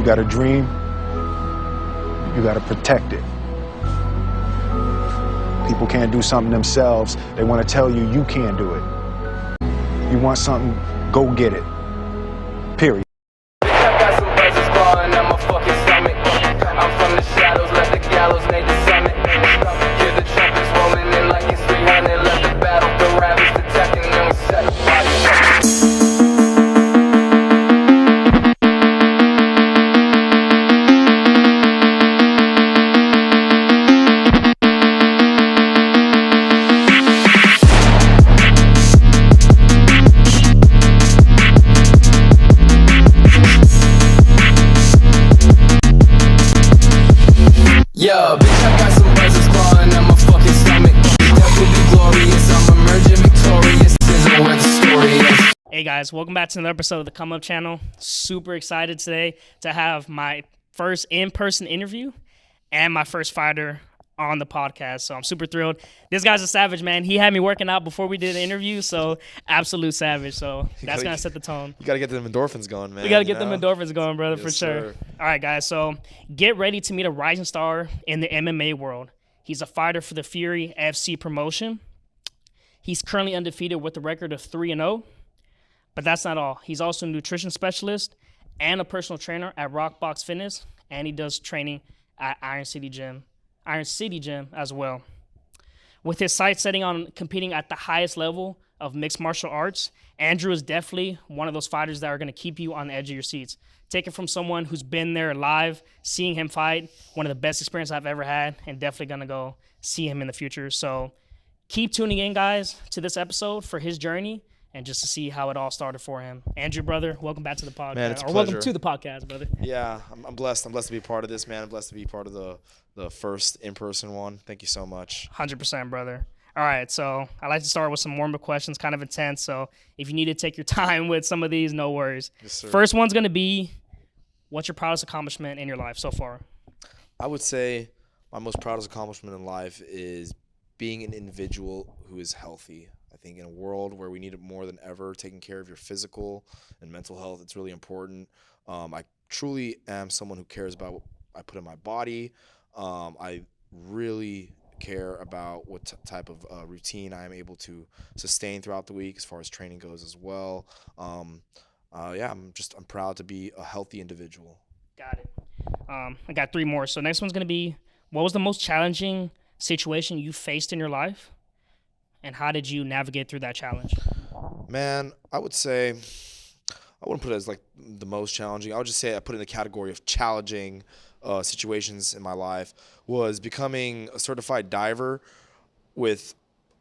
You got a dream, you got to protect it. People can't do something themselves. They want to tell you you can't do it. You want something, go get it. Period. I got some buzzers clawing at my fucking stomach. I'm from the shadows, let the gallows make the summit. Hear the trumpets rolling in like it's 300. Let the battle, the ravage, the tech, and then we set the body. Yeah, bitch, I got some buzzers clawing at my fucking stomach. Death will be glorious, I'm emerging victorious. This is where the story is. Hey guys, welcome back to another episode of the Come Up channel. Super excited today to have my first in-person interview and my first fighter on the podcast. So I'm super thrilled. This guy's a savage, man. He had me working out before we did the interview, so absolute savage. So that's going to set the tone. You got to get them endorphins going, man. We got to get them endorphins going, brother, Yes, for sure. sir. All right, guys, so get ready to meet a rising star in the MMA world. He's a fighter for the Fury FC promotion. He's currently undefeated with a record of 3-0. But that's not all. He's also a nutrition specialist and a personal trainer at Rockbox Fitness, and he does training at Iron City Gym as well. With his sights setting on competing at the highest level of mixed martial arts, Andrew is definitely one of those fighters that are going to keep you on the edge of your seats. Take it from someone who's been there live, seeing him fight, one of the best experiences I've ever had, and definitely going to go see him in the future. So keep tuning in, guys, to this episode for his journey and just to see how it all started for him. Andrew, brother, welcome back to the podcast. Man, it's a welcome pleasure. to the podcast, brother. Yeah, I'm blessed. I'm blessed to be part of this, man. I'm blessed to be part of the first in-person one. Thank you so much. 100%, brother. All right, so I like to start with some warm-up questions, kind of intense. So if you need to take your time with some of these, no worries. Yes, sir. First one's going to be, what's your proudest accomplishment in your life so far? I would say my most proudest accomplishment in life is being an individual who is healthy. I think in a world where we need it more than ever, taking care of your physical and mental health, it's really important. I truly am someone who cares about what I put in my body. I really care about what type of routine I am able to sustain throughout the week as far as training goes as well. I'm proud to be a healthy individual. Got it. I got three more. So next one's going to be, what was the most challenging situation you faced in your life? And how did you navigate through that challenge? Man, I would say I wouldn't put it as like the most challenging. I would just say I put it in the category of challenging situations in my life was becoming a certified diver with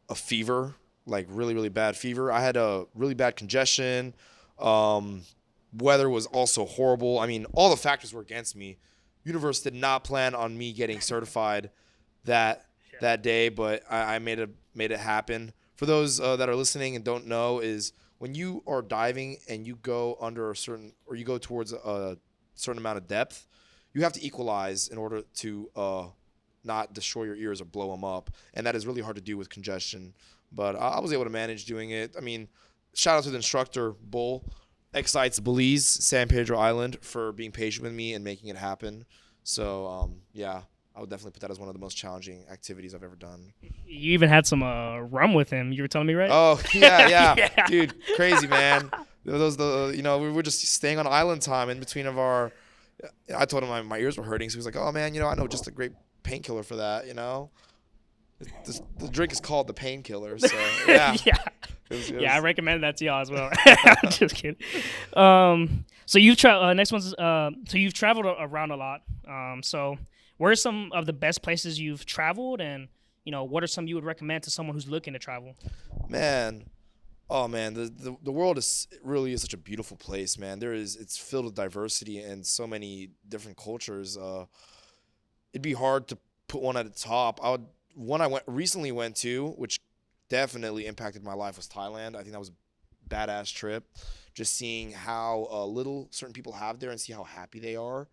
a fever, like really, really bad fever. I had a really bad congestion. Weather was also horrible. I mean, all the factors were against me. Universe did not plan on me getting certified that day, but I made it happen. For those that are listening and don't know, is when you are diving and you go under a certain, or you go towards a certain amount of depth, you have to equalize in order to not destroy your ears or blow them up, and that is really hard to do with congestion. But I was able to manage doing it. I mean, shout out to the instructor, Bull, Excites Belize, San Pedro Island, for being patient with me and making it happen. So, yeah. I would definitely put that as one of the most challenging activities I've ever done. You even had some rum with him. You were telling me, right? Oh, yeah. Yeah. Dude, crazy, we were just staying on island time in between of our – I told him my ears were hurting. So he was like, oh, man, I know just a great painkiller for that, The drink is called the painkiller, so yeah. Yeah, I recommend that to y'all as well. I'm just kidding. So you've you've traveled around a lot. So where are some of the best places you've traveled, and what are some you would recommend to someone who's looking to travel? Man, the world really is such a beautiful place, man. It's filled with diversity and so many different cultures. It'd be hard to put one at the top. One I recently went to, which definitely impacted my life, was Thailand. I think that was a badass trip. Just seeing how little certain people have there and see how happy they are.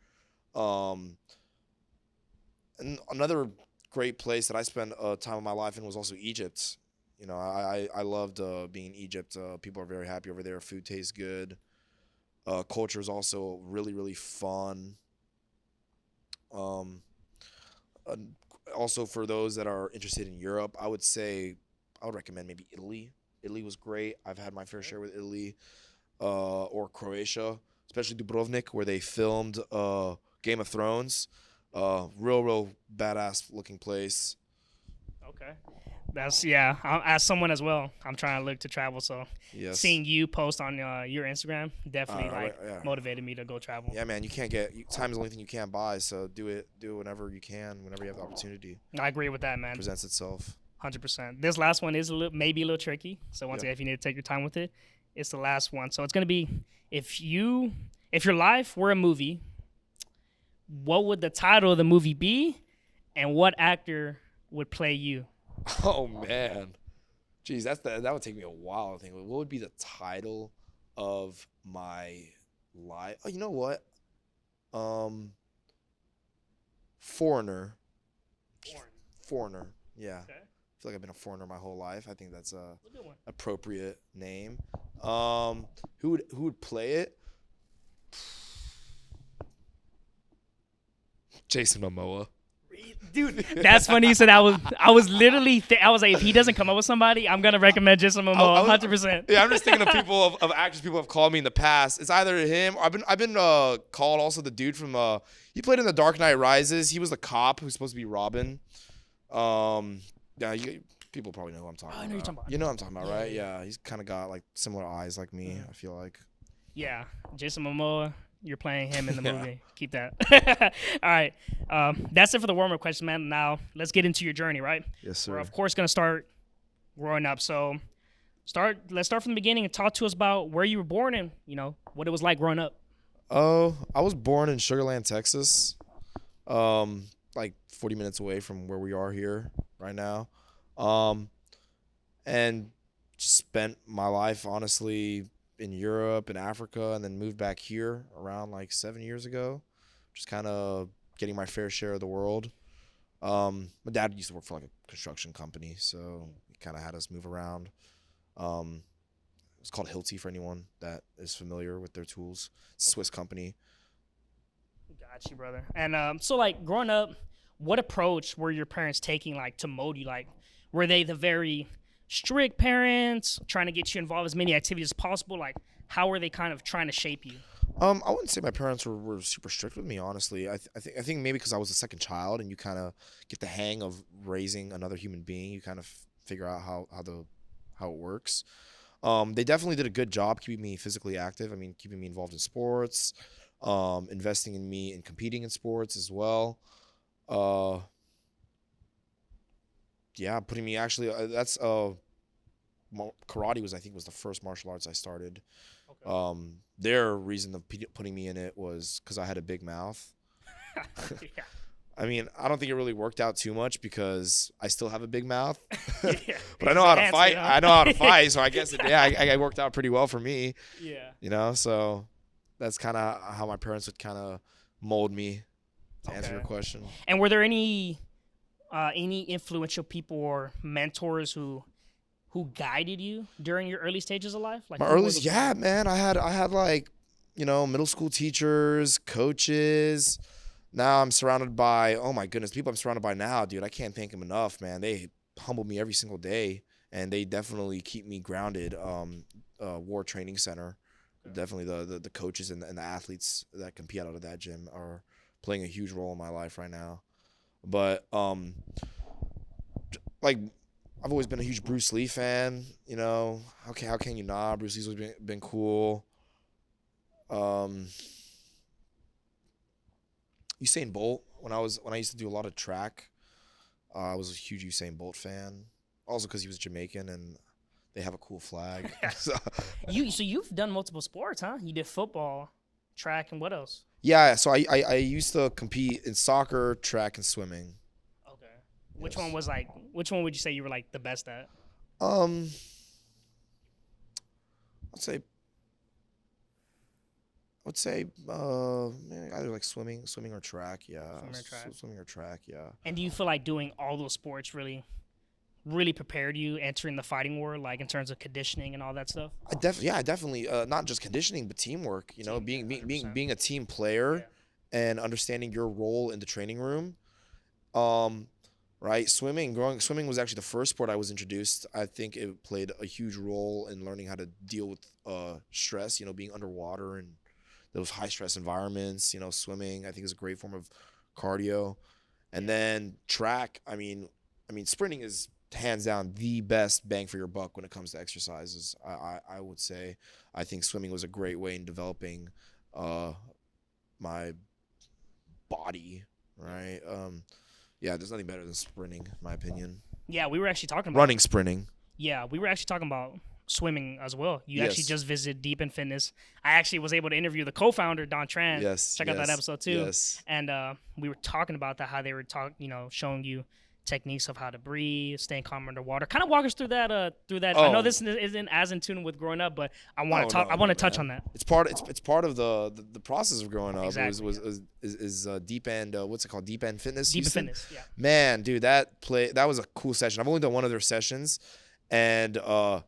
And another great place that I spent time of my life in was also Egypt. I loved being in Egypt. People are very happy over there. Food tastes good. culture is also really, really fun. Also, for those that are interested in Europe, I would recommend maybe Italy. Italy was great. I've had my fair share with Italy, or Croatia, especially Dubrovnik, where they filmed Game of Thrones. Real badass looking place. Okay. As someone as well, I'm trying to look to travel. So Yes. seeing you post on your Instagram definitely Yeah. motivated me to go travel. Yeah, man, time is the only thing you can't buy, so do it whenever you can, whenever you have the opportunity I agree with that, man. presents itself. 100%. This last one is maybe a little tricky. So once again, if you need to take your time with it, it's the last one. So it's gonna be if your life were a movie, what would the title of the movie be, and what actor would play you? Oh man, jeez, that would take me a while to think. What would be the title of my life? Oh, you know what? Foreigner. Foreigner. Yeah. Okay. I feel like I've been a foreigner my whole life. I think that's a Good one. appropriate name. Who would play it? Jason Momoa. Dude, that's funny you said I was literally I was like, if he doesn't come up with somebody, I'm gonna recommend Jason Momoa 100%. Yeah, I'm just thinking of people of actors people have called me in the past. It's either him or I've been called also the dude from he played in The Dark Knight Rises. He was the cop who's supposed to be Robin. Yeah, people probably know who I'm talking about. I know you're talking about. You know what I'm talking about, right? Yeah, he's kind of got like similar eyes like me, I feel like. Yeah, Jason Momoa. You're playing him in the movie. Keep that. All right. That's it for the warm-up question, man. Now, let's get into your journey, right? Yes, sir. We're, of course, going to start growing up. So let's start from the beginning and talk to us about where you were born and, what it was like growing up. Oh, I was born in Sugar Land, Texas, like 40 minutes away from where we are here right now, and spent my life, honestly, in Europe and Africa, and then moved back here around like 7 years ago, just kind of getting my fair share of the world. My dad used to work for like a construction company, so he kind of had us move around. It's called Hilti for anyone that is familiar with their tools. It's a Swiss company. Got you, brother. And so, like, growing up, what approach were your parents taking, like, to mold you? Like, were they the very strict parents, trying to get you involved as many activities as possible? Like, how were they kind of trying to shape you? I wouldn't say my parents were super strict with me, honestly. I think maybe because I was the second child, and you kind of get the hang of raising another human being. You kind of figure out how it works. They definitely did a good job keeping me physically active. I mean, keeping me involved in sports, investing in me and competing in sports as well. Yeah, putting me actually. That's karate was the first martial arts I started. Okay. Their reason of putting me in it was because I had a big mouth. Yeah. I mean, I don't think it really worked out too much because I still have a big mouth. Yeah. But I know how to fight. Huh? I know how to fight, so I guess I worked out pretty well for me. Yeah. So that's kind of how my parents would kind of mold me to answer your question. And were there any influential people or mentors who guided you during your early stages of life? Like my early, yeah, man. I had like, middle school teachers, coaches. Now I'm surrounded by, oh my goodness, people I'm surrounded by now, dude. I can't thank them enough, man. They humble me every single day, and they definitely keep me grounded. War Training Center, definitely the coaches and the athletes that compete out of that gym are playing a huge role in my life right now. But like, I've always been a huge Bruce Lee fan. How can you not? Bruce Lee's always been cool. Usain Bolt. When I used to do a lot of track, I was a huge Usain Bolt fan. Also because he was Jamaican and they have a cool flag. So you've done multiple sports, huh? You did football, track, and what else? Yeah, so I used to compete in soccer, track, and swimming. Okay. Which one would you say you were like the best at? I'd say either like swimming or track. Yeah. Swimming or track. Yeah. And do you feel like doing all those sports really really prepared you entering the fighting world, like in terms of conditioning and all that stuff? I definitely not just conditioning, but teamwork. You know, being a team player and understanding your role in the training room. Right, swimming was actually the first sport I was introduced. I think it played a huge role in learning how to deal with stress. You know, being underwater and those high stress environments. You know, swimming I think is a great form of cardio. And then track. I mean, sprinting is hands down the best bang for your buck when it comes to exercises. I would say I think swimming was a great way in developing my body. Right. Yeah, there's nothing better than sprinting, in my opinion. Yeah, we were actually talking about Running, sprinting. Yeah, we were actually talking about swimming as well. You Yes. actually just visited Deep in Fitness. I actually was able to interview the co-founder, Don Tran. Yes. Check out that episode too. Yes. And we were talking about that, how they were showing you techniques of how to breathe, staying calm underwater. Kind of walk us through that. I know this isn't as in tune with growing up, but I want to talk. I want to touch on that. It's part of the process of growing up. Exactly, Is Deep End what's it called? Deep End Fitness. Deep in Houston? Fitness. Yeah. Man, dude, that was a cool session. I've only done one of their sessions, and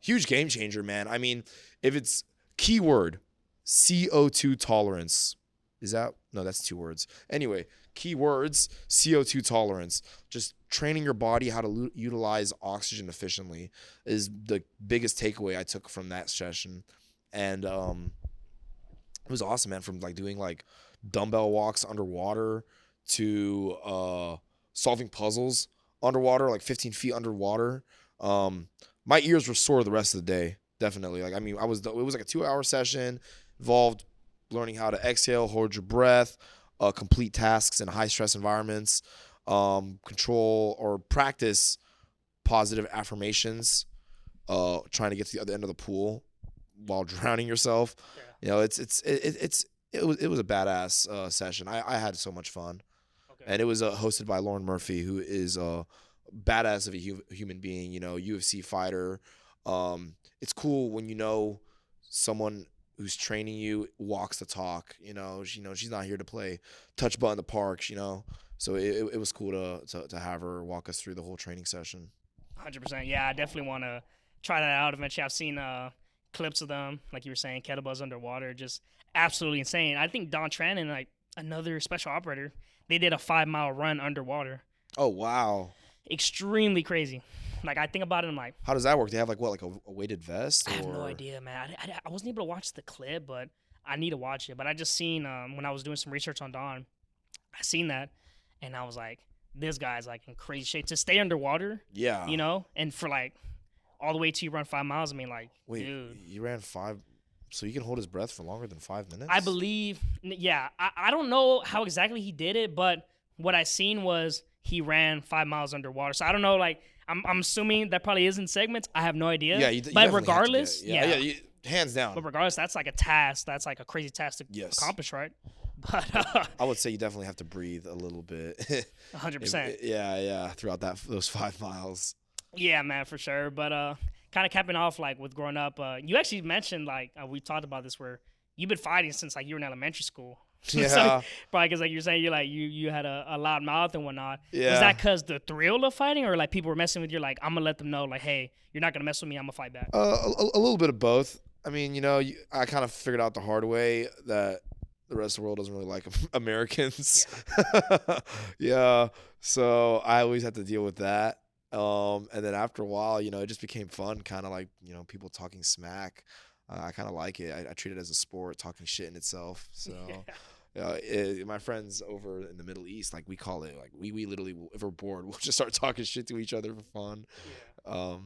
huge game changer, man. I mean, if it's keyword CO2 tolerance, that's 2 words. Anyway, keywords CO2 tolerance. Just training your body how to utilize oxygen efficiently is the biggest takeaway I took from that session. And it was awesome, man, from like doing like dumbbell walks underwater to solving puzzles underwater, like 15 feet underwater. My ears were sore the rest of the day, definitely. Like, I mean, it was like a 2-hour session, involved learning how to exhale, hold your breath, complete tasks in high stress environments, control or practice positive affirmations, trying to get to the other end of the pool while drowning yourself. Yeah. You know, it was a badass session. I had so much fun. Okay. And it was hosted by Lauren Murphy, who is a badass of a human being, you know, UFC fighter. It's cool when you know someone who's training you walks the talk. You know, she's not here to play touch ball in the parks, you know. So it was cool to have her walk us through the whole training session. 100%. Yeah, I definitely want to try that out eventually. I've seen clips of them, like you were saying, kettlebells underwater, just absolutely insane. I think Don Tran and like another special operator, they did a 5-mile run underwater. Oh, wow. Extremely crazy. Like, I think about it, I'm like, How does that work? They have like a weighted vest? I have no idea, man. I wasn't able to watch the clip, but I need to watch it. But I just seen when I was doing some research on Don, I seen that, and I was like, this guy's like in crazy shape to stay underwater. Yeah. You know, and for like all the way till you run 5 miles. I mean, like, Wait, dude. you ran 5, so you can hold his breath for longer than 5 minutes? I believe, yeah. I don't know how exactly he did it, but what I seen was he ran 5 miles underwater. So I don't know, like, I'm assuming that probably is in segments. I have no idea. Yeah, you but definitely regardless, have to get, hands down. But regardless, that's like a task. That's like a crazy task to Yes. accomplish, right? But I would say you definitely have to breathe a little bit. 100%. Yeah, throughout those 5 miles. Yeah, man, for sure. But kind of capping off, like, with growing up, you actually mentioned, like, we talked about this, where you've been fighting since, like, you were in elementary school. Yeah. So, probably because, like, you're saying you had a loud mouth and whatnot. Yeah. Was that because the thrill of fighting, or, like, people were messing with you, like, I'm going to let them know, like, hey, you're not going to mess with me, I'm going to fight back? A little bit of both. I mean, you know, I kind of figured out the hard way that the rest of the world doesn't really like Americans. Yeah. So I always had to deal with that. And then after a while, you know, it just became fun, kind of like, you know, people talking smack. I kind of like it. I treat it as a sport, talking shit in itself. So my friends over in the Middle East, like, we call it, like, we literally, if we're bored, we'll just start talking shit to each other for fun. Yeah.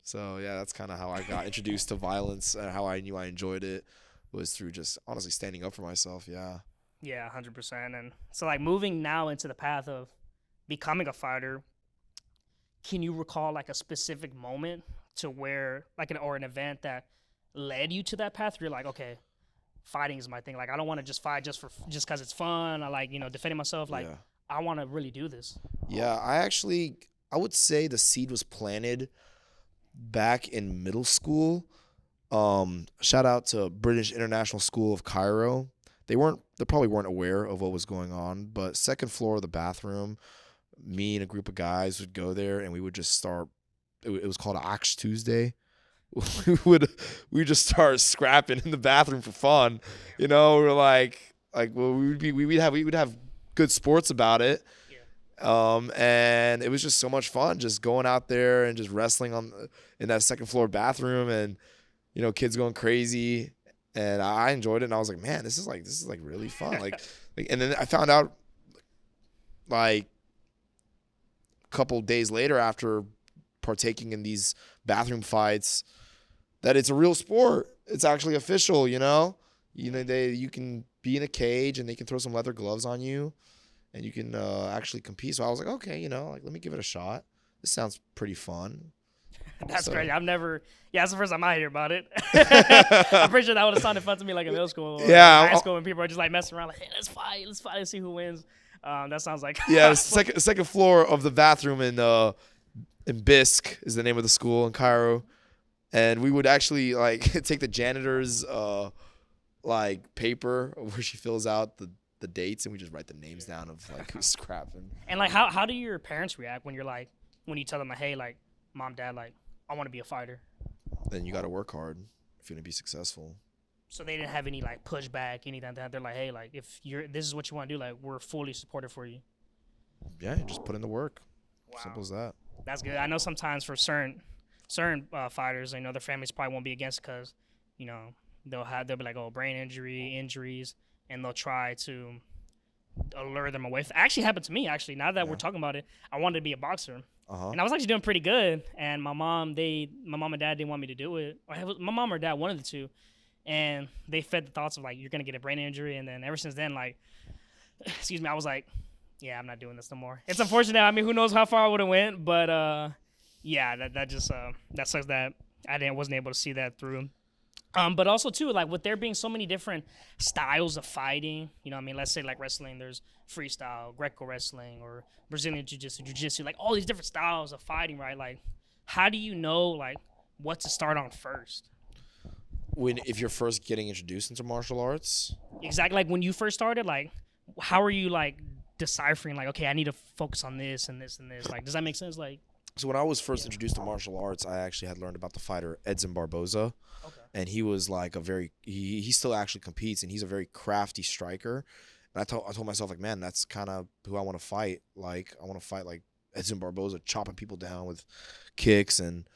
So yeah, that's kind of how I got introduced to violence, and how I knew I enjoyed it was through just honestly standing up for myself. Yeah. Yeah, 100%. And so, like, moving now into the path of becoming a fighter, can you recall, like, a specific moment to where, like, or an event that led you to that path? Where you're like, okay, fighting is my thing. Like, I don't want to just fight just because it's fun. I like, you know, defending myself. Like, Yeah. I want to really do this. Yeah, I would say the seed was planted back in middle school. Shout out to British International School of Cairo. They probably weren't aware of what was going on, but second floor of the bathroom, me and a group of guys would go there, and we would just start. It was called Axe Tuesday. we just start scrapping in the bathroom for fun. We were well, we would have good sports about it. And it was just so much fun just going out there and just wrestling in that second floor bathroom, and kids going crazy, and I enjoyed it, and I was like, man, this is really fun. And then I found out like a couple days later after partaking in these bathroom fights that it's a real sport. It's actually official, you can be in a cage and they can throw some leather gloves on you and you can actually compete. So I was like, okay, let me give it a shot. This sounds pretty fun. That's great. That's the first time I hear about it. I'm pretty sure that would have sounded fun to me like in middle school or high school when people are just like messing around like, hey, let's fight and see who wins. That sounds like the second floor of the bathroom in Bisque is the name of the school in Cairo. And we would actually take the janitor's paper where she fills out the dates, and we just write the names down of who's scrapping. And how do your parents react when you tell them hey, mom, dad, I want to be a fighter? Then you got to work hard if you're gonna be successful. So they didn't have any pushback, anything like that. They're like, hey, if this is what you want to do, we're fully supportive for you. Yeah, you just put in the work. Wow. Simple as that. That's good. I know sometimes for certain fighters, their families probably won't be against it because, they'll be like, oh, brain injuries, and they'll try to lure them away. It actually happened to me. Actually, now that we're talking about it, I wanted to be a boxer, and I was actually doing pretty good. And my mom and dad didn't want me to do it. Or it was my mom or dad, one of the two, and they fed the thoughts of you're gonna get a brain injury. And then ever since then, excuse me, I was like, yeah, I'm not doing this no more. It's unfortunate. I mean, who knows how far I would have went, but yeah, that just that sucks that I wasn't able to see that through. But also too, with there being so many different styles of fighting, let's say wrestling, there's freestyle, Greco wrestling, or Brazilian jiu-jitsu, all these different styles of fighting, right? How do you know what to start on first? If you're first getting introduced into martial arts? Exactly. When you first started, how are you deciphering okay, I need to focus on this and this and this? Does that make sense? So when I was first introduced to martial arts, I actually had learned about the fighter Edson Barboza. Okay. And he was he still actually competes, and he's a very crafty striker. And I told myself man, that's kind of who I want to fight. I want to fight Edson Barboza, chopping people down with kicks and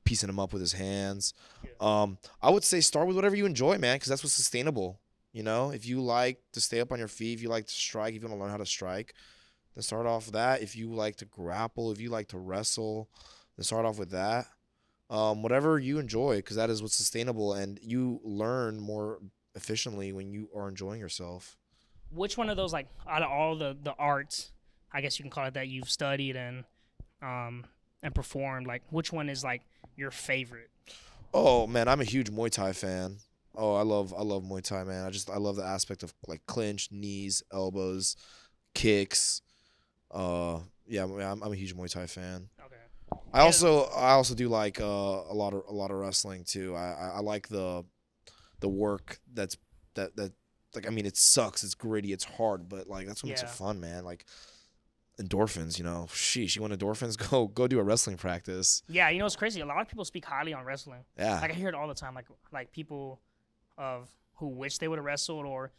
piecing them up with his hands. Yeah. I would say start with whatever you enjoy, man, because that's what's sustainable. If you like to stay up on your feet, if you like to strike, if you want to learn how to strike, then start off with that. If you like to grapple, if you like to wrestle, then start off with that. Whatever you enjoy, because that is what's sustainable, and you learn more efficiently when you are enjoying yourself. Which one of those, out of all the arts, I guess you can call it, that you've studied and performed, which one is your favorite? Oh man, I'm a huge Muay Thai fan. Oh, I love Muay Thai, man. I love the aspect of clinch, knees, elbows, kicks. Yeah, I'm a huge Muay Thai fan. Okay. I also do a lot of wrestling too. I like the work that I mean, it sucks, it's gritty, it's hard, but that's what makes it fun, man. Endorphins, sheesh, you want endorphins? Go do a wrestling practice. Yeah, it's crazy. A lot of people speak highly on wrestling. Yeah. I hear it all the time. People of who wish they would have wrestled, or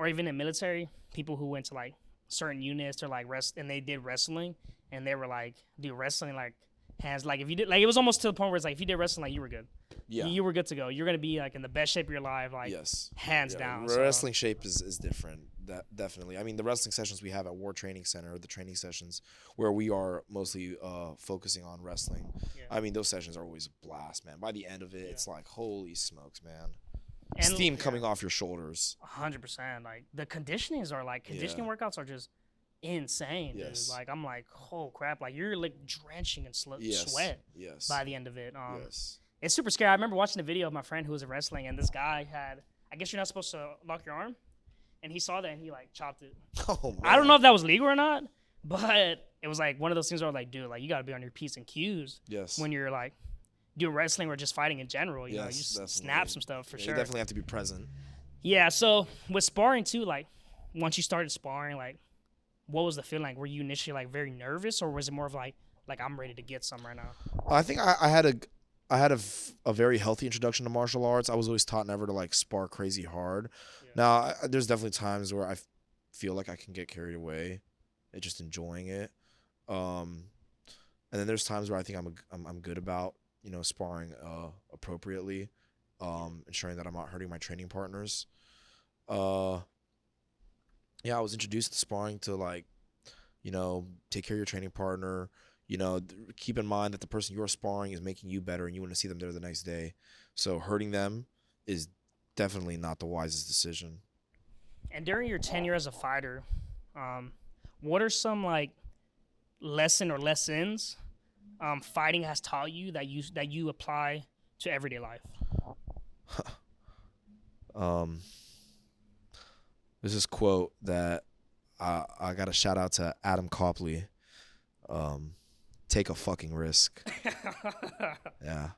even in military, people who went to certain units to rest, and they did wrestling, and they were do wrestling hands, if you did, it was almost to the point where it's if you did wrestling, you were good. Yeah. You were good to go. You're gonna be in the best shape of your life, yes, hands down. Wrestling shape is different. That definitely. I mean, the wrestling sessions we have at War Training Center, the training sessions where we are mostly focusing on wrestling. Yeah. I mean, those sessions are always a blast, man. By the end of it, it's holy smokes, man. And steam coming off your shoulders. 100%. The conditionings are conditioning workouts are just insane, yes. dude. I'm oh crap, you're drenching in sweat by the end of it. Yes. It's super scary. I remember watching a video of my friend who was in wrestling, and this guy had, I guess you're not supposed to lock your arm, and he saw that and he chopped it. Oh man. I don't know if that was legal or not, but it was one of those things where dude, you gotta be on your P's and Q's. Yes. When you're doing wrestling or just fighting in general, you know, you just snap some stuff for sure. You definitely have to be present. Yeah, so with sparring too, once you started sparring, what was the feeling like? Were you initially like very nervous, or was it more of like I'm ready to get some right now? I think I had a very healthy introduction to martial arts. I was always taught never to like spar crazy hard. Yeah. Now, there's definitely times where I feel like I can get carried away at just enjoying it. And then there's times where I think I'm good about, you know, sparring appropriately, ensuring that I'm not hurting my training partners. Yeah, I was introduced to sparring to, like, you know, take care of your training partner. You know, keep in mind that the person you're sparring is making you better, and you want to see them there the next day. So hurting them is definitely not the wisest decision. And during your tenure as a fighter, what are some like lessons fighting has taught you that you apply to everyday life? There's this quote that I got to shout out to Adam Copley. Take a fucking risk. Yeah.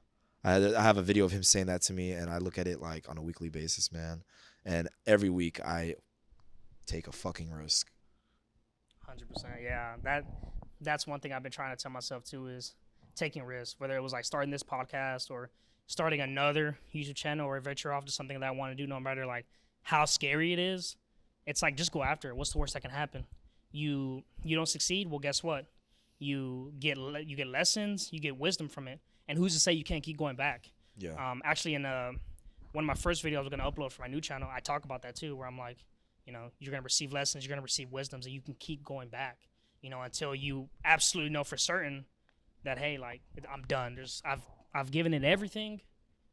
I have a video of him saying that to me, and I look at it like on a weekly basis, man. And every week I take a fucking risk. 100%. Yeah, that's one thing I've been trying to tell myself too, is taking risks. Whether it was like starting this podcast or starting another YouTube channel or venture off to something that I want to do, no matter like how scary it is, it's like just go after it. What's the worst that can happen? You don't succeed. Well, guess what? You get lessons. You get wisdom from it. And who's to say you can't keep going back? Yeah. Actually, in one of my first videos I'm going to upload for my new channel, I talk about that too, where I'm like, you know, you're going to receive lessons, you're going to receive wisdoms, and you can keep going back, you know, until you absolutely know for certain that, hey, like, I'm done. I've given it everything,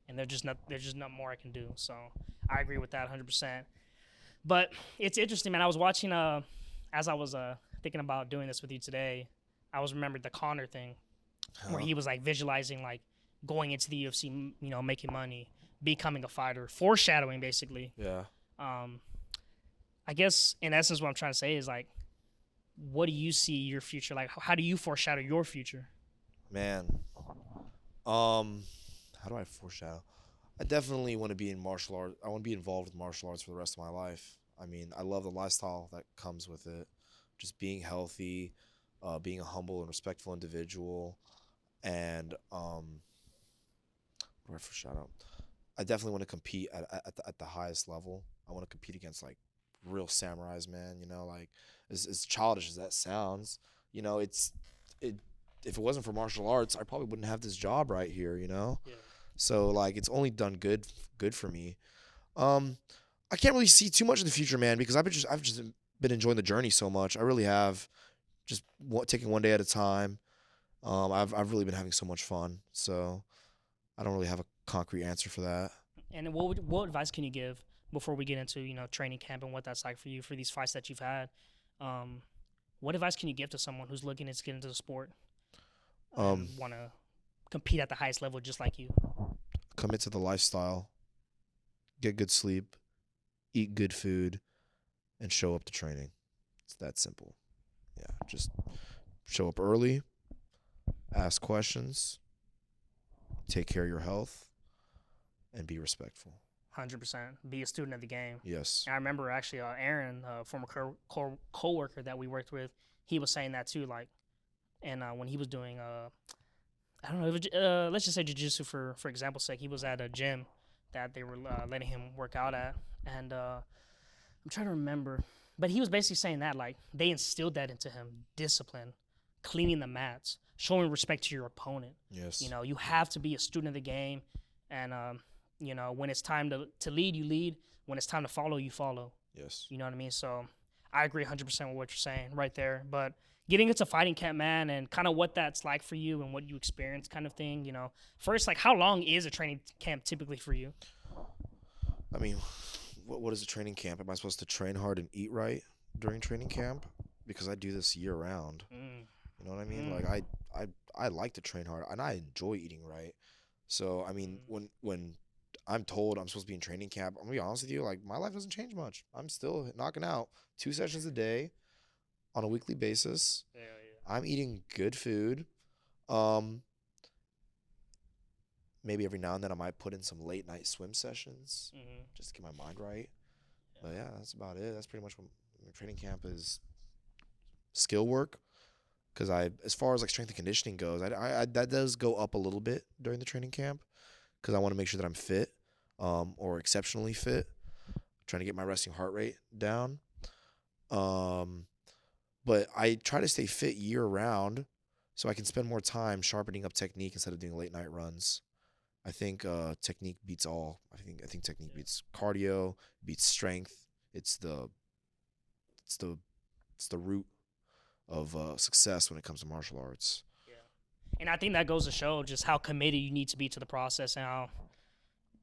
and there's just not more I can do. So I agree with that 100%. But it's interesting, man. I was watching, as I was thinking about doing this with you today, I was remembered the Connor thing, where he was like visualizing like going into the UFC, you know, making money, becoming a fighter, foreshadowing basically. Yeah. I guess in essence what I'm trying to say is like, what do you see your future like? How do you foreshadow your future? Man. How do I foreshadow? I definitely want to be in martial arts. I want to be involved with martial arts for the rest of my life. I mean, I love the lifestyle that comes with it. Just being healthy, being a humble and respectful individual, and what do I foreshadow? I definitely want to compete at the highest level. I want to compete against like real samurais, man. You know, like as childish as that sounds, you know, if it wasn't for martial arts, I probably wouldn't have this job right here. You know, Yeah. so like it's only done good for me. I can't really see too much in the future, man, because I've just been enjoying the journey so much. I really have, just taking one day at a time. I've really been having so much fun. So I don't really have a concrete answer for that. And what advice can you give before we get into, you know, training camp and what that's like for you for these fights that you've had? What advice can you give to someone who's looking to get into the sport and want to compete at the highest level just like you? Commit to the lifestyle, get good sleep, eat good food, and show up to training. It's that simple. Yeah, just show up early, ask questions, take care of your health, and be respectful. 100%. Be a student of the game. Yes. And I remember actually Aaron, former co-worker that we worked with, he was saying that too. Like, and when he was doing, I don't know, let's just say jiu-jitsu for example's sake, he was at a gym that they were letting him work out at, and I'm trying to remember, but he was basically saying that like they instilled that into him: discipline, cleaning the mats, showing respect to your opponent. Yes. You know, you have to be a student of the game, and you know, when it's time to lead, you lead. When it's time to follow, you follow. Yes. You know what I mean? So I agree 100% with what you're saying right there. But getting into fighting camp, man, and kind of what that's like for you and what you experience kind of thing, you know. First, like, how long is a training camp typically for you? I mean, what is a training camp? Am I supposed to train hard and eat right during training camp? Because I do this year round. You know what I mean? Like I like to train hard and I enjoy eating right. So I mean, when I'm told I'm supposed to be in training camp, I'm gonna be honest with you, like my life doesn't change much. I'm still knocking out 2 sessions a day on a weekly basis. Yeah. I'm eating good food. Maybe every now and then I might put in some late night swim sessions just to get my mind right. But yeah, that's about it. That's pretty much what training camp is skill work. Because as far as like strength and conditioning goes, that does go up a little bit during the training camp. Because I want to make sure that I'm fit, or exceptionally fit. Trying to get my resting heart rate down. But I try to stay fit year round, so I can spend more time sharpening up technique instead of doing late night runs. I think technique beats all. I think technique beats cardio, beats strength. It's the root of success when it comes to martial arts. Yeah. And I think that goes to show just how committed you need to be to the process and how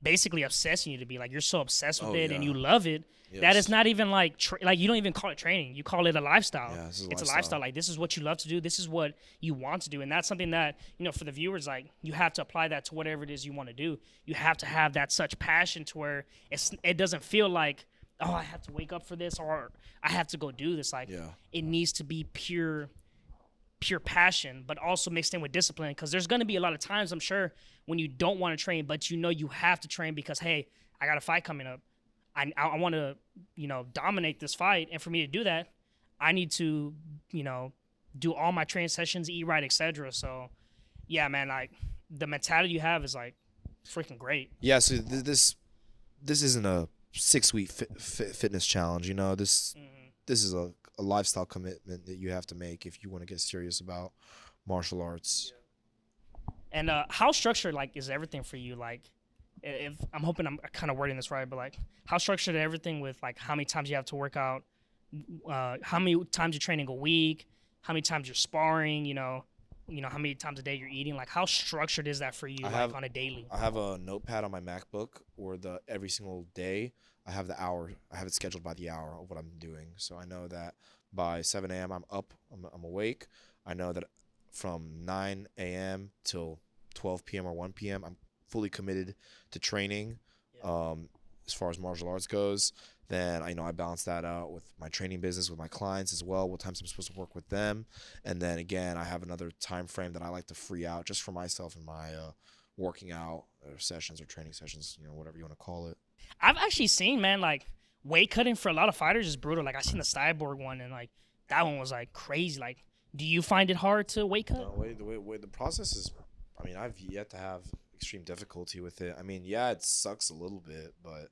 basically obsessed you need to be. Like, you're so obsessed with it and you love it that it's not even like you don't even call it training. You call it a lifestyle. Yeah, it's a lifestyle. Like, this is what you love to do. This is what you want to do. And that's something that, for the viewers, like, you have to apply that to whatever it is you want to do. You have to have that such passion to where it doesn't feel like, oh, I have to wake up for this or I have to go do this. Like, it needs to be pure passion, but also mixed in with discipline, because there's going to be a lot of times, I'm sure, when you don't want to train, but you have to train because, hey, I got a fight coming up. I want to, dominate this fight. And for me to do that, I need to, do all my training sessions, eat right, etc. So, yeah, man, like, the mentality you have is, like, freaking great. Yeah, so this isn't a 6-week fitness challenge, This is a lifestyle commitment that you have to make if you want to get serious about martial arts. And how structured, like, is everything for you? Like, if I'm hoping I'm kind of wording this right, but, like, how structured is everything with, like, how many times you have to work out, how many times you're training a week, how many times you're sparring, how many times a day you're eating? Like, how structured is that for you, on a daily? I have a notepad on my MacBook where every single day I have the hour. I have it scheduled by the hour of what I'm doing. So I know that by 7 a.m. I'm up, I'm awake. I know that from 9 a.m. till 12 p.m. or 1 p.m. I'm fully committed to training. As far as martial arts goes, then I balance that out with my training business, with my clients as well, what times I'm supposed to work with them. And then again, I have another time frame that I like to free out just for myself and my working out sessions or training sessions, whatever you want to call it. I've actually seen, man, like, weight cutting for a lot of fighters is brutal. Like, I seen the Cyborg one, and, like, that one was, like, crazy. Like, do you find it hard to weight cut? No, the process is, I've yet to have extreme difficulty with it. It sucks a little bit, but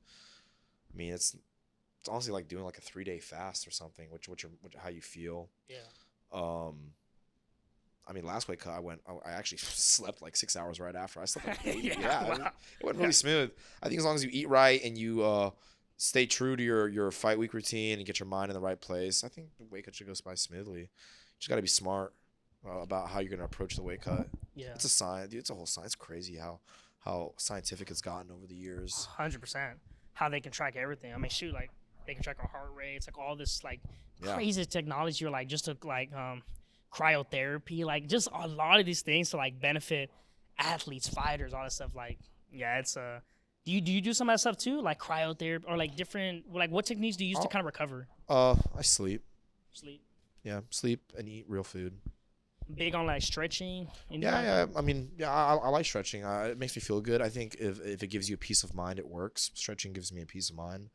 it's honestly like doing like a 3-day fast or something, which how you feel. Yeah. Last weight cut, I actually slept like 6 hours right after. I slept like 8. Wow. It went really smooth. I think as long as you eat right and you stay true to your fight week routine and get your mind in the right place, I think the weight cut should go by smoothly. You just got to be smart about how you're going to approach the weight cut. Yeah. It's a science. It's a whole science. It's crazy how scientific it's gotten over the years. 100%. How they can track everything. Shoot, like, they can track our heart rates, like, all this, like, crazy technology, or, like, just to, like, cryotherapy, like, just a lot of these things to, like, benefit athletes, fighters, all that stuff. Like, yeah, it's do you do some of that stuff too, like cryotherapy, or like different, like, what techniques do you use to kind of recover? I sleep. Yeah, sleep and eat real food. Big on, like, stretching? Yeah. I like stretching. It makes me feel good. I think if it gives you a peace of mind, it works. Stretching gives me a peace of mind.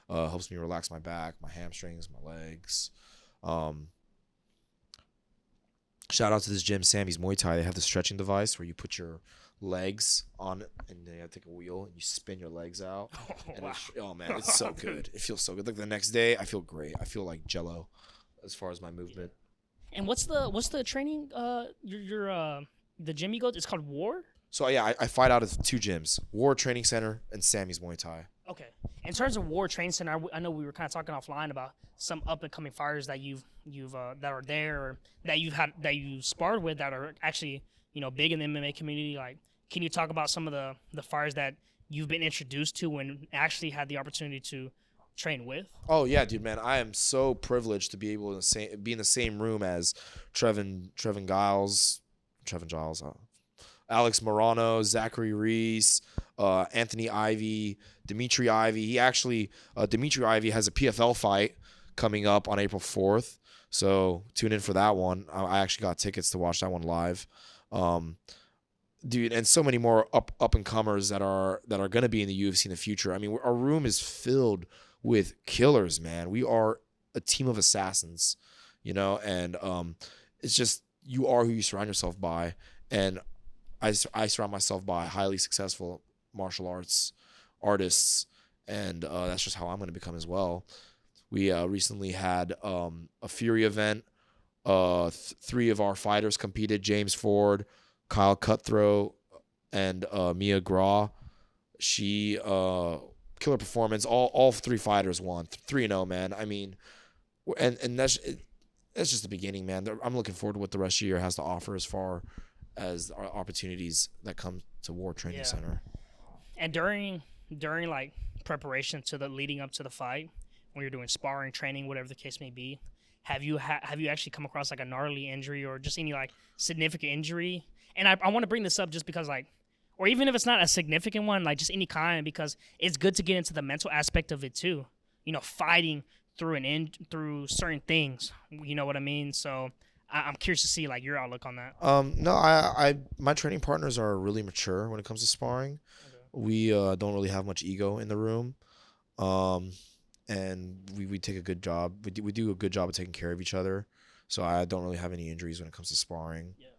Helps me relax my back, my hamstrings, my legs. Shout out to this gym, Sammy's Muay Thai. They have the stretching device where you put your legs on it, and then you take a wheel and you spin your legs out. Oh man, it's so good. It feels so good. Like, the next day, I feel great. I feel like Jello as far as my movement. And what's the training? The gym you go to? It's called War. So yeah, I fight out of 2 gyms: War Training Center and Sammy's Muay Thai. Okay. In terms of War Training Center, I know we were kind of talking offline about some up and coming fighters that you've that are there, or that you sparred with, that are actually big in the MMA community. Like, can you talk about some of the fighters that you've been introduced to and actually had the opportunity to train with? Oh yeah, dude, man, I am so privileged to be able to be in the same room as Trevin Giles, Alex Morano, Zachary Reese, Anthony Ivy, Dimitri Ivy. He actually, Dimitri Ivy has a PFL fight coming up on April 4th. So tune in for that one. I actually got tickets to watch that one live. Dude, and so many more up and comers that are going to be in the UFC in the future. Our room is filled with killers, man. We are a team of assassins. you know, and it's just you are who you surround yourself by, and I surround myself by highly successful martial arts artists, and that's just how I'm going to become as well. We recently had a Fury event. Three of our fighters competed: James Ford, Kyle Cutthroat, and Mia Graw. She killer performance. All three fighters won 3-0, man. I mean, and that's just the beginning, man. I'm looking forward to what the rest of the year has to offer as far as our opportunities that come to War Training Center. And during like preparation to the leading up to the fight, when you're doing sparring, training, whatever the case may be, have you actually come across like a gnarly injury or just any like significant injury? And I want to bring this up just because like, or even if it's not a significant one, like just any kind, because it's good to get into the mental aspect of it too. You know, fighting through certain things. You know what I mean? So I'm curious to see like your outlook on that. No, I my training partners are really mature when it comes to sparring. Okay. We don't really have much ego in the room, and we take a good job. We do a good job of taking care of each other. So I don't really have any injuries when it comes to sparring. Yeah.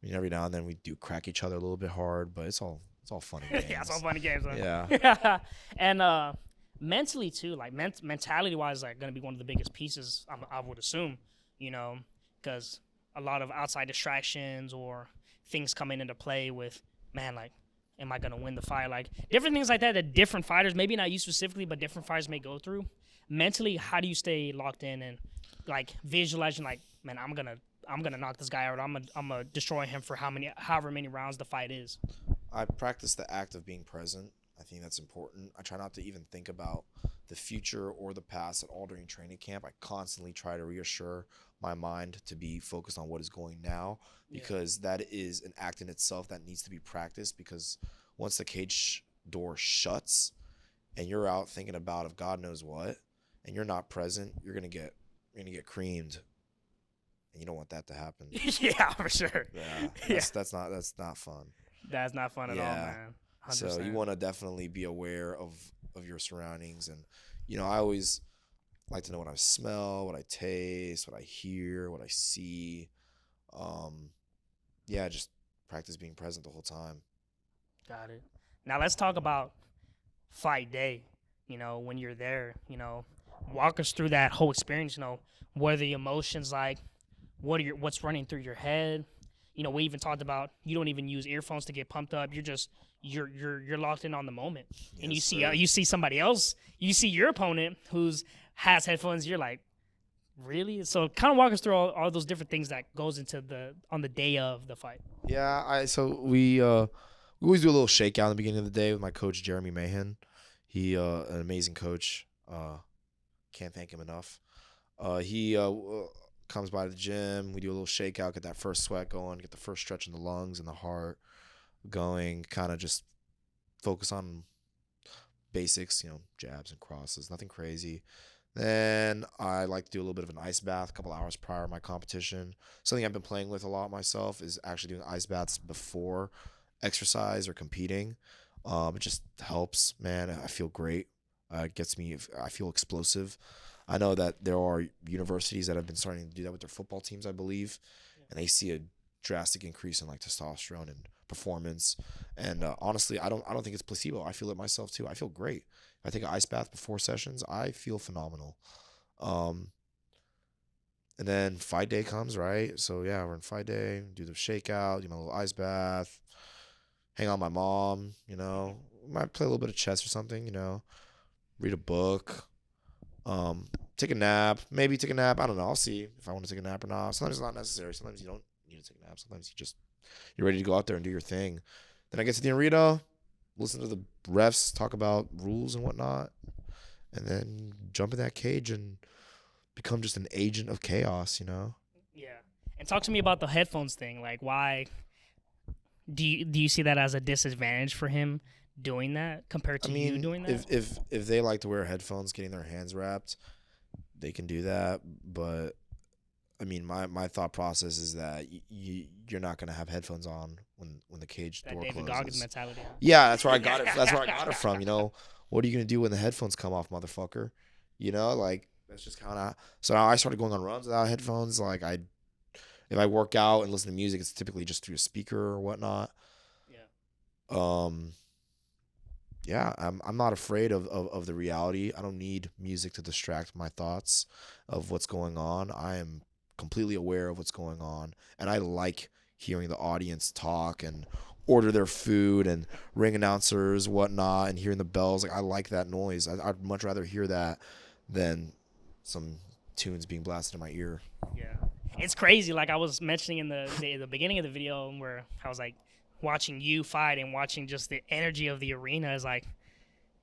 I mean, every now and then we do crack each other a little bit hard, but it's all fun and games. Yeah, it's all fun and games. Huh? Yeah. And mentally too, like mentality wise, like gonna be one of the biggest pieces. I would assume, you know, because a lot of outside distractions or things coming into play with, man, like, am I gonna win the fight? Like different things like that different fighters, maybe not you specifically, but different fighters may go through. Mentally, how do you stay locked in and like visualizing, like, man, I'm gonna knock this guy out. I'm gonna destroy him for however many rounds the fight is. I practice the act of being present. I think that's important. I try not to even think about the future or the past at all during training camp. I constantly try to reassure my mind to be focused on what is going now, because that is an act in itself that needs to be practiced, because once the cage door shuts and you're out thinking about if God knows what and you're not present, you're gonna get creamed. And you don't want that to happen. Yeah, for sure. Yeah, that's not fun. That's not fun at all, man. 100%. So you want to definitely be aware of your surroundings, and you know, I always like to know what I smell, what I taste, what I hear, what I see. Just practice being present the whole time. Got it. Now let's talk about fight day. You know, when you're there, you know, walk us through that whole experience. You know, what are the emotions like? What's running through your head? You know, we even talked about you don't even use earphones to get pumped up. You're just you're locked in on the moment. Yes, and you see somebody else, you see your opponent has headphones. You're like, really? So kind of walk us through all those different things that goes into on the day of the fight. Yeah, we always do a little shakeout in the beginning of the day with my coach Jeremy Mahan. He an amazing coach. Can't thank him enough. He comes by the gym. We do a little shakeout, get that first sweat going, get the first stretch in the lungs and the heart going, kind of just focus on basics, you know, jabs and crosses, nothing crazy. Then I like to do a little bit of an ice bath a couple hours prior to my competition. Something I've been playing with a lot myself is actually doing ice baths before exercise or competing. It just helps, man. I feel great. It gets me, I feel explosive. I know that there are universities that have been starting to do that with their football teams, I believe, and they see a drastic increase in like testosterone and performance. And honestly, I don't think it's placebo. I feel it myself too. I feel great. If I take an ice bath before sessions, I feel phenomenal. And then fight day comes, right? So yeah, we're in fight day, do the shakeout, do my little ice bath, hang out with my mom, you know, might play a little bit of chess or something, you know, read a book. Take a nap, maybe take a nap. I don't know. I'll see if I want to take a nap or not. Sometimes it's not necessary. Sometimes you don't need to take a nap. Sometimes you're ready to go out there and do your thing. Then I get to the arena, listen to the refs talk about rules and whatnot, and then jump in that cage and become just an agent of chaos, you know? Yeah. And talk to me about the headphones thing. Like, why do you see that as a disadvantage for him doing that compared to you doing that? If they like to wear headphones, getting their hands wrapped, they can do that. But I mean, my thought process is that you're not gonna have headphones on when the cage door closes. That David Goggins mentality. Yeah, that's where I got it. That's where I got it from. You know, what are you gonna do when the headphones come off, motherfucker? You know, like That's just kind of, so now I started going on runs without headphones. Like if I work out and listen to music, it's typically just through a speaker or whatnot. Yeah. Yeah, I'm not afraid of the reality. I don't need music to distract my thoughts of what's going on. I am completely aware of what's going on, and I like hearing the audience talk and order their food and ring announcers, whatnot, and hearing the bells. Like, I like that noise. I'd much rather hear that than some tunes being blasted in my ear. Yeah, it's crazy. Like I was mentioning in the beginning of the video, where I was like watching you fight and watching just the energy of the arena is like,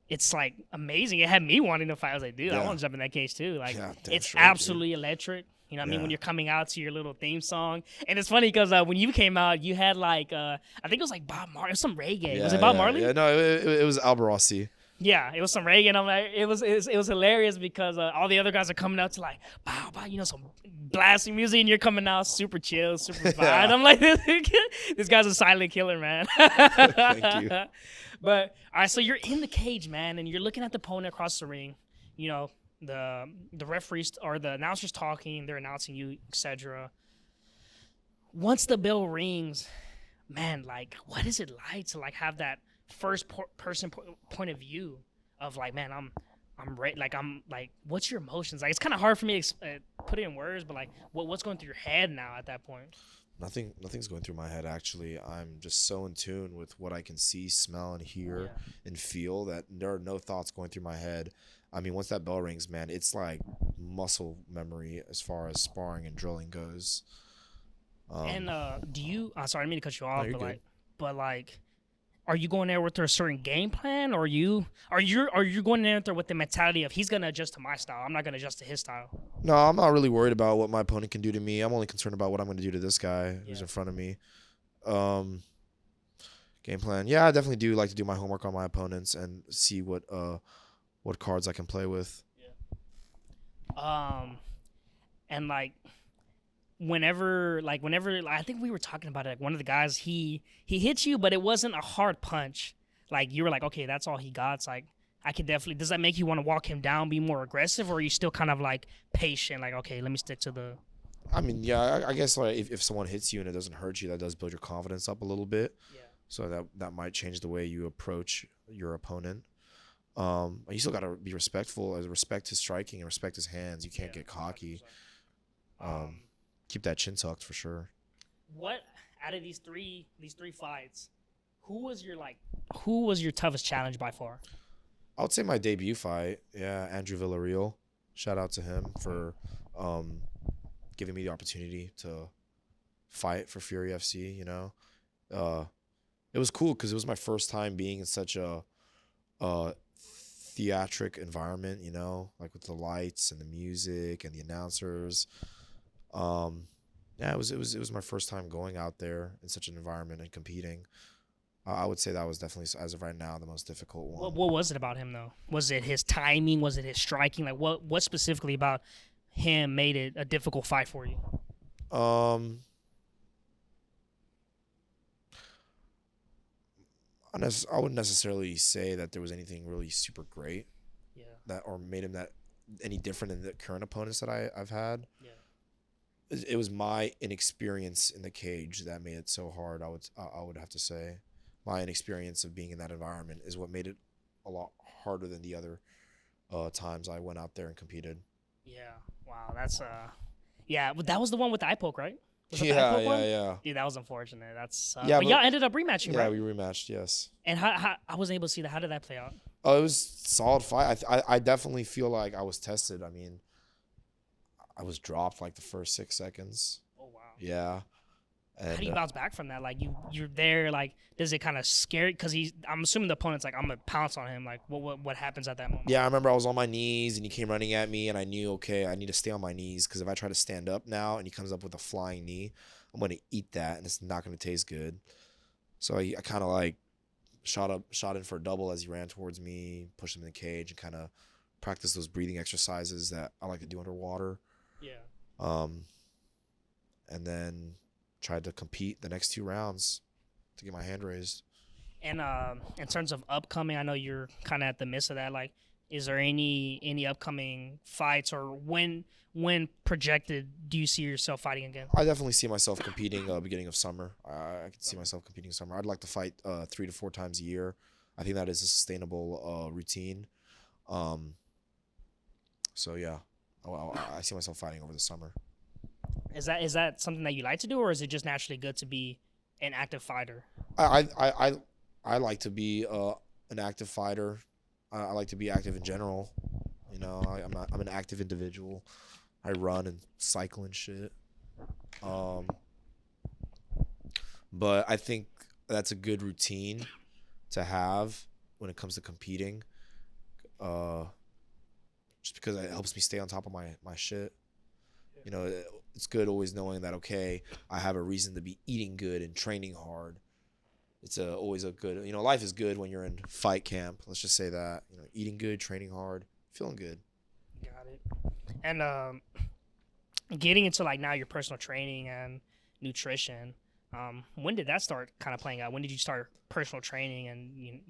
it's like amazing. It had me wanting to fight. I was like, dude, I Yeah. want to jump in that cage too. Like, Yeah, damn it's straight, dude. absolutely electric. You know what I mean? Yeah. When you're coming out to your little theme song. And it's funny because when you came out, you had like, I think it was like Bob Marley, some reggae. Was it Bob Marley? Yeah, no, it was Albarrasi. Yeah, it was some reggae. And I'm like, it was hilarious because all the other guys are coming out to like, bow, bow, you know, some blasting music, and you're coming out super chill, super fine. Yeah. I'm like, this guy's a silent killer, man. Thank you. But all right, so you're in the cage, man, and you're looking at the opponent across the ring. You know, the referees or the announcers talking, they're announcing you, etc. Once the bell rings, man, like, what is it like to like have that first person point of view of like, man, I'm ready. Like, I'm like, what's your emotions? Like, it's kind of hard for me to put it in words, but like, what's going through your head now at that point? Nothing's going through my head, actually. I'm just so in tune with what I can see, smell, and hear and feel that there are no thoughts going through my head. I mean, once that bell rings, man, it's like muscle memory as far as sparring and drilling goes. And do you? Sorry, I didn't mean to cut you off, you're good. but like, are you going there with a certain game plan, or are you going in there with the mentality of he's gonna adjust to my style, I'm not gonna adjust to his style? No, I'm not really worried about what my opponent can do to me. I'm only concerned about what I'm going to do to this guy who's Yeah. in front of me. Game plan. Yeah, I definitely do like to do my homework on my opponents and see what cards I can play with. And like, whenever I think we were talking about it, like one of the guys, he hit you, but it wasn't a hard punch. Like, you were like, okay, that's all he got. It's like, I could definitely. Does that make you want to walk him down, be more aggressive, or are you still kind of like patient? Like, okay, let me stick to the. I mean, yeah, I guess like if someone hits you and it doesn't hurt you, that does build your confidence up a little bit. Yeah. So that might change the way you approach your opponent. You still got to be respectful, respect his striking and respect his hands. You can't get cocky. Keep that chin tucked for sure. What out of these three fights, who was your toughest challenge by far? I would say my debut fight. Yeah, Andrew Villarreal. Shout out to him for giving me the opportunity to fight for Fury FC. You know, it was cool because it was my first time being in such a theatric environment. You know, like with the lights and the music and the announcers. Yeah, it was my first time going out there in such an environment and competing. I would say that was definitely, as of right now, the most difficult one. What was it about him though? Was it his timing? Was it his striking? Like, what specifically about him made it a difficult fight for you? I wouldn't necessarily say that there was anything really super great that or made him that any different than the current opponents that I've had. Yeah. It was my inexperience in the cage that made it so hard. I would have to say my inexperience of being in that environment is what made it a lot harder than the other times I went out there and competed. Yeah. Wow. That's yeah. But that was the one with the eye poke, right? Was that the eye Yeah, poke one? yeah. Dude, that was unfortunate. That's Yeah, but y'all ended up rematching, Yeah, right? we rematched. Yes. And how I wasn't able to see that. How did that play out? Oh, it was a solid fight. I definitely feel like I was tested. I mean, I was dropped like the first 6 seconds. Oh wow. Yeah. And, How do you bounce back from that? Like you're there. Like, does it kind of scare? Because I'm assuming the opponent's like, I'm gonna pounce on him. Like, what happens at that moment? yeah, I remember I was on my knees and he came running at me, and I knew, okay, I need to stay on my knees because if I try to stand up now and he comes up with a flying knee, I'm gonna eat that and it's not gonna taste good. So I kind of like shot in for a double as he ran towards me, pushed him in the cage, and kind of practiced those breathing exercises that I like to do underwater. Yeah. And then tried to compete the next 2 rounds to get my hand raised. And in terms of upcoming, I know you're kind of at the midst of that. Like, Is there any upcoming fights, or when projected do you see yourself fighting again? I definitely see myself competing beginning of summer. I can see myself competing in summer. I'd like to fight 3 to 4 times a year. I think that is a sustainable routine. So yeah, I see myself fighting over the summer. Is that something that you like to do, or is it just naturally good to be an active fighter? I like to be an active fighter. I like to be active in general. You know, I'm an active individual. I run and cycle and shit. But I think that's a good routine to have when it comes to competing. Just because it helps me stay on top of my shit. You know, it's good always knowing that, okay, I have a reason to be eating good and training hard. It's always a good, you know, life is good when you're in fight camp. Let's just say that, you know, eating good, training hard, feeling good. Got it. And getting into like now your personal training and nutrition, when did that start kind of playing out? When did you start personal training and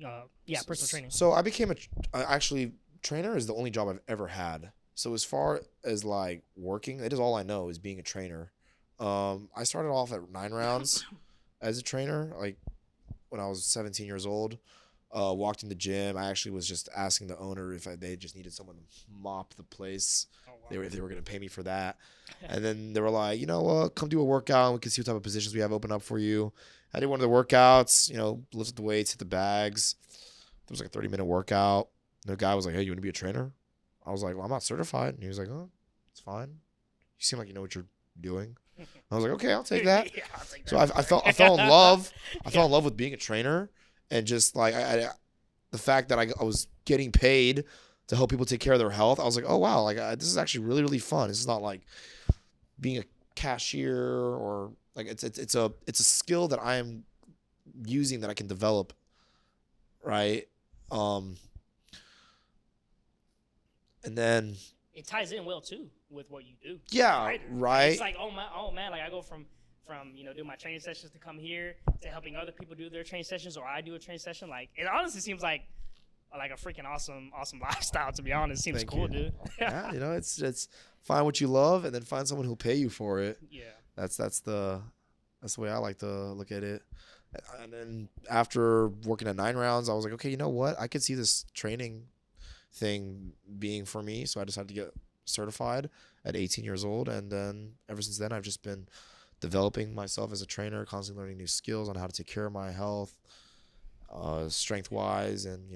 personal training? So I became actually trainer is the only job I've ever had. So as far as like working, it is all I know is being a trainer. I started off at 9 rounds as a trainer, like when I was 17 years old. Walked in the gym. I actually was just asking the owner if they just needed someone to mop the place. Oh, wow. If they were going to pay me for that. And then they were like, you know what, come do a workout and we can see what type of positions we have open up for you. I did one of the workouts, you know, lifted the weights, hit the bags. It was like a 30-minute workout. And the guy was like, hey, you want to be a trainer? I was like, well, I'm not certified. And he was like, oh, it's fine. You seem like you know what you're doing. I was like, okay, I'll take that. Yeah, I'll take that. So I fell in love. I fell in love with being a trainer, and just like the fact that I was getting paid to help people take care of their health. I was like, oh wow, like this is actually really, really fun. This is not like being a cashier or like it's a skill that I am using that I can develop, right? And then it ties in well too with what you do. Yeah, right. It's like oh man, like I go from doing my training sessions to come here to helping other people do their training sessions, or I do a training session. Like it honestly seems like a freaking awesome lifestyle. To be honest, it seems cool, dude. Yeah, you know, it's find what you love and then find someone who'll pay you for it. Yeah, that's the way I like to look at it. And then after working at 9 rounds, I was like, okay, you know what? I could see this training thing being for me, so I decided to get certified at 18 years old, and then ever since then I've just been developing myself as a trainer, constantly learning new skills on how to take care of my health, strength wise and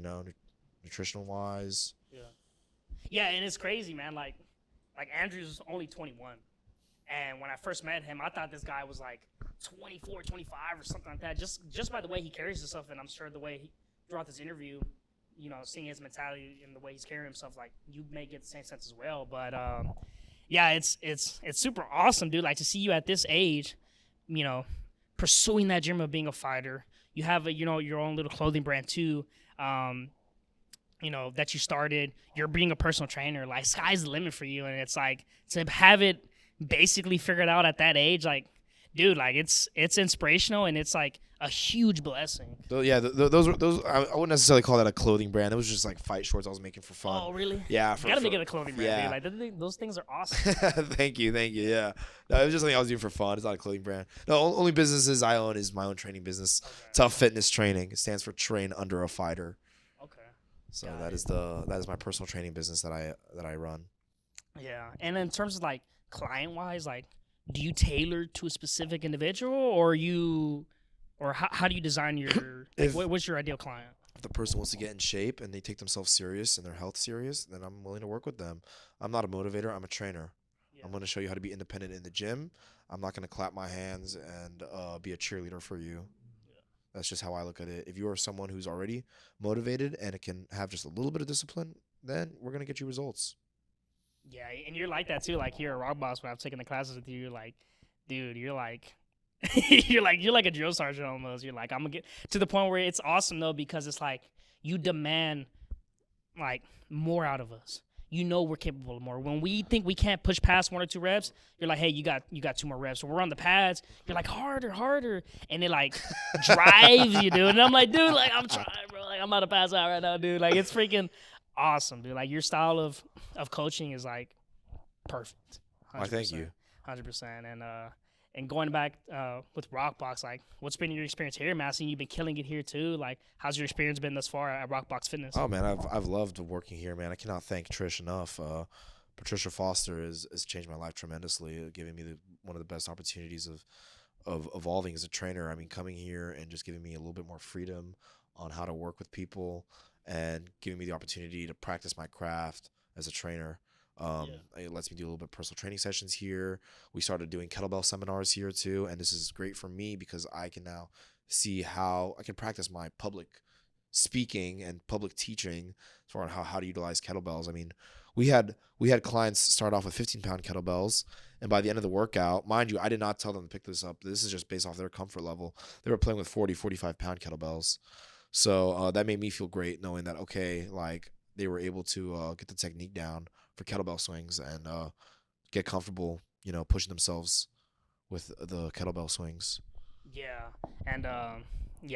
nutritional wise. Yeah, and it's crazy, man. Like Andrew's only 21, and when I first met him, I thought this guy was like 24, 25 or something like that, just by the way he carries himself, and I'm sure the way throughout this interview, seeing his mentality and the way he's carrying himself, like you may get the same sense as well. But yeah, it's super awesome, dude. Like to see you at this age, pursuing that dream of being a fighter. You have your own little clothing brand too. That you started. You're being a personal trainer. Like sky's the limit for you, and it's like to have it basically figured out at that age, like. Dude, like it's inspirational, and it's like a huge blessing. Yeah, those I wouldn't necessarily call that a clothing brand. It was just like fight shorts I was making for fun. Oh, really? Yeah, you gotta make it a clothing brand. Dude. Like those things are awesome. Thank you. Yeah, no, it was just something I was doing for fun. It's not a clothing brand. The only businesses I own is my own training business. Okay. TUFF Fitness Training. It stands for Train Under a Fighter. Okay. So that is my personal training business that I run. Yeah, and in terms of like client wise, like. Do you tailor to a specific individual, or how do you design your? What's your ideal client? If the person wants to get in shape and they take themselves serious and their health serious, then I'm willing to work with them. I'm not a motivator. I'm a trainer. Yeah. I'm going to show you how to be independent in the gym. I'm not going to clap my hands and be a cheerleader for you. Yeah. That's just how I look at it. If you are someone who's already motivated and it can have just a little bit of discipline, then we're going to get you results. Yeah, and you're like that too. Like here at Rock Boss, when I've taken the classes with you, you're like, dude, you're like you're like a drill sergeant almost. You're like, I'm gonna get to the point where it's awesome though, because it's like you demand like more out of us. We're capable of more. When we think we can't push past 1 or 2 reps, you're like, hey, you got 2 more reps. So we're on the pads. You're like, harder, and it like drives you, dude. And I'm like, dude, like I'm trying, bro. Like I'm about to pass out right now, dude. Like it's freaking awesome, dude. Like your style of coaching is like perfect. I thank you. 100%. And going back with Rockbox, like what's been your experience here, man? I seen you've been killing it here too. Like how's your experience been thus far at Rockbox Fitness? Oh man, I've loved working here, man. I cannot thank Trish enough. Patricia Foster has changed my life tremendously, giving me one of the best opportunities of evolving as a trainer. I mean, coming here and just giving me a little bit more freedom on how to work with people and giving me the opportunity to practice my craft as a trainer. It lets me do a little bit of personal training sessions here. We started doing kettlebell seminars here too, and this is great for me because I can now see how I can practice my public speaking and public teaching as far as how to utilize kettlebells. I mean, we had clients start off with 15-pound kettlebells, and by the end of the workout, mind you, I did not tell them to pick this up. This is just based off their comfort level. They were playing with 40, 45-pound kettlebells. So that made me feel great knowing that, okay, like they were able to get the technique down for kettlebell swings and get comfortable, pushing themselves with the kettlebell swings. Yeah, and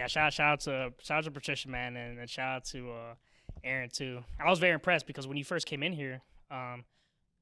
shout out to Patricia, man, and shout out to Aaron too. I was very impressed because when you first came in here,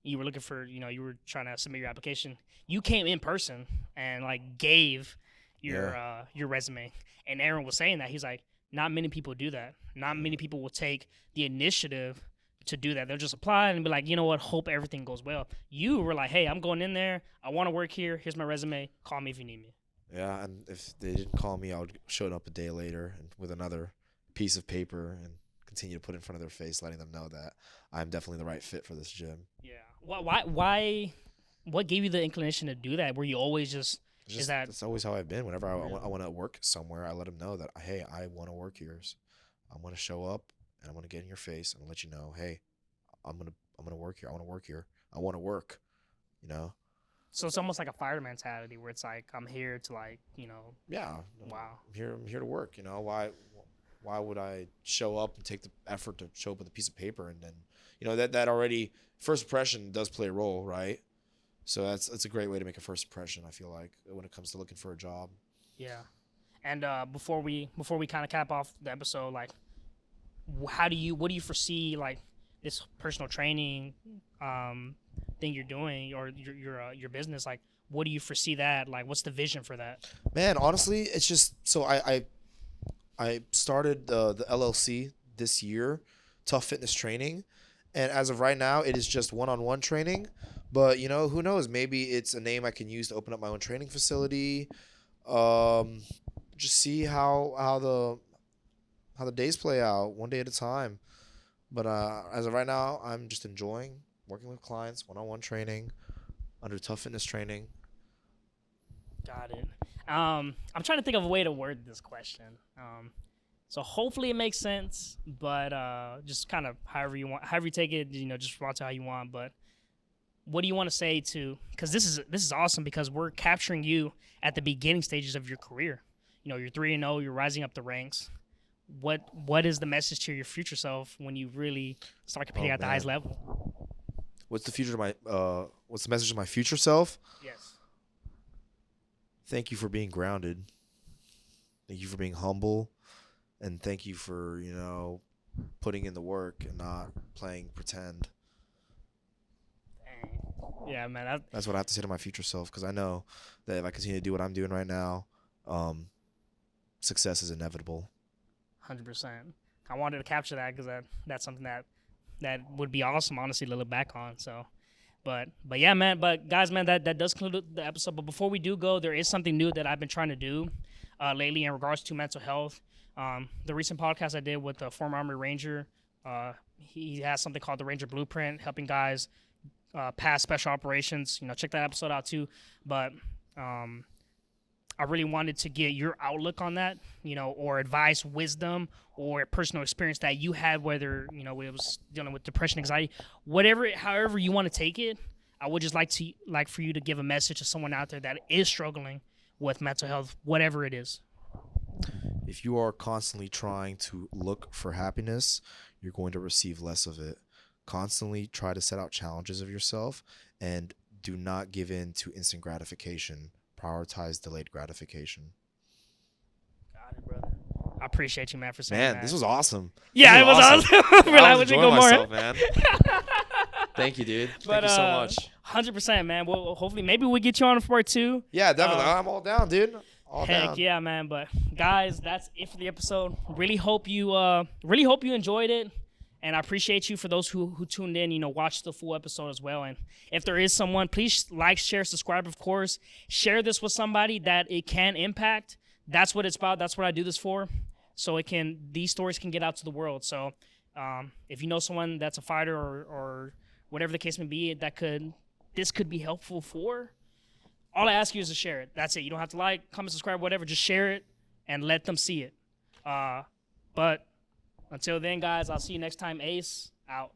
you were looking for, you were trying to submit your application. You came in person and like gave your resume, and Aaron was saying that he's like, not many people do that. Not many people will take the initiative to do that. They'll just apply and be like, you know what, hope everything goes well. You were like, hey, I'm going in there. I want to work here. Here's my resume. Call me if you need me. Yeah, and if they didn't call me, I would show up a day later and with another piece of paper and continue to put in front of their face, letting them know that I'm definitely the right fit for this gym. Yeah. Why? What gave you the inclination to do that? Were you always just that's always how I've been. Whenever I want to work somewhere, I let them know that, hey, I want to work here. I want to show up and I want to get in your face and let you know, hey, I'm gonna work here. I want to work here. I want to work. So it's almost like a fighter mentality where it's like, I'm here to Yeah. Wow. I'm here to work. Why would I show up and take the effort to show up with a piece of paper and then that already first impression does play a role, right? So that's a great way to make a first impression, I feel like, when it comes to looking for a job. Yeah. And before we kind of cap off the episode, like, what do you foresee, like, this personal training thing you're doing or your business, like, what do you foresee that? Like, what's the vision for that? Man, honestly, it's just so I started the LLC this year, TUFF Fitness Training, and as of right now, it is just one-on-one training. But who knows? Maybe it's a name I can use to open up my own training facility. Just see how the days play out, one day at a time. But as of right now, I'm just enjoying working with clients, one-on-one training, under TUFF Fitness Training. Got it. I'm trying to think of a way to word this question. So hopefully it makes sense, but just kind of however you take it, just respond to how you want. But what do you want to say to? Because this is awesome because we're capturing you at the beginning stages of your career. You're 3-0, you're rising up the ranks. What is the message to your future self when you really start competing at the highest level? What's the message to my future self? Yes. Thank you for being grounded. Thank you for being humble, and thank you for putting in the work and not playing pretend. Dang. Yeah, man. That's what I have to say to my future self, because I know that if I continue to do what I'm doing right now, success is inevitable. 100%. I wanted to capture that because that's something that would be awesome, honestly, to look back on. So, but yeah, man. But guys, man, that does conclude the episode. But before we do go, there is something new that I've been trying to do lately in regards to mental health. The recent podcast I did with the former Army Ranger, he has something called the Ranger Blueprint, helping guys pass special operations. Check that episode out too. But I really wanted to get your outlook on that, or advice, wisdom, or personal experience that you had, whether, it was dealing with depression, anxiety, however you want to take it. I would just like for you to give a message to someone out there that is struggling with mental health, whatever it is. If you are constantly trying to look for happiness, you're going to receive less of it. Constantly try to set out challenges of yourself and do not give in to instant gratification. Prioritize delayed gratification. Got it, brother. All I appreciate you, man, for saying Man, that. this was awesome. Yeah, it was awesome. I was enjoying myself, man. Thank you, dude. Thank you so much. 100%, man. Well, hopefully, maybe we get you on for part 2. Yeah, definitely. I'm all down, dude. All Heck down. yeah, man. But guys, that's it for the episode. Really hope you enjoyed it. And I appreciate you for those who tuned in, watch the full episode as well. And if there is someone, please like, share, subscribe, of course. Share this with somebody that it can impact. That's what it's about. That's what I do this for. So these stories can get out to the world. So if you know someone that's a fighter or whatever the case may be, this could be helpful for, all I ask you is to share it. That's it. You don't have to like, comment, subscribe, whatever. Just share it and let them see it. But until then, guys, I'll see you next time. Ace, out.